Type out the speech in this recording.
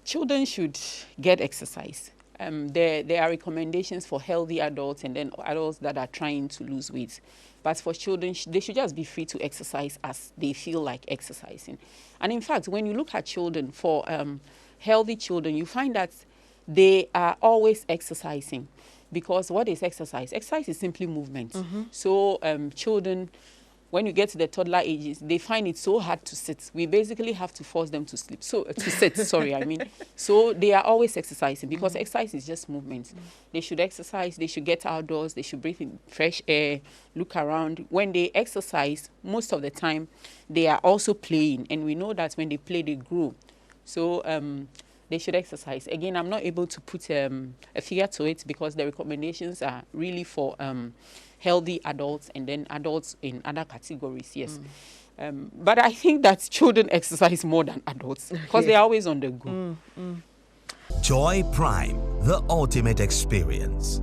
Children should get exercise. There are recommendations for healthy adults and then adults that are trying to lose weight. But for children, they should just be free to exercise as they feel like exercising. And in fact, when you look at children, for healthy children, you find that they are always exercising. Because what is exercise? Exercise is simply movement. So children, when you get to the toddler ages, they find it so hard to sit. We basically have to force them to sleep. So to sit, sorry, I mean. So they are always exercising because exercise is just movement. They should exercise, they should get outdoors, they should breathe in fresh air, look around. When they exercise, most of the time, they are also playing. And we know that when they play, they grow. So they should exercise. Again, I'm not able to put a figure to it because the recommendations are really for healthy adults and then adults in other categories, yes. But I think that children exercise more than adults because they're always on the go. Joy Prime, the ultimate experience.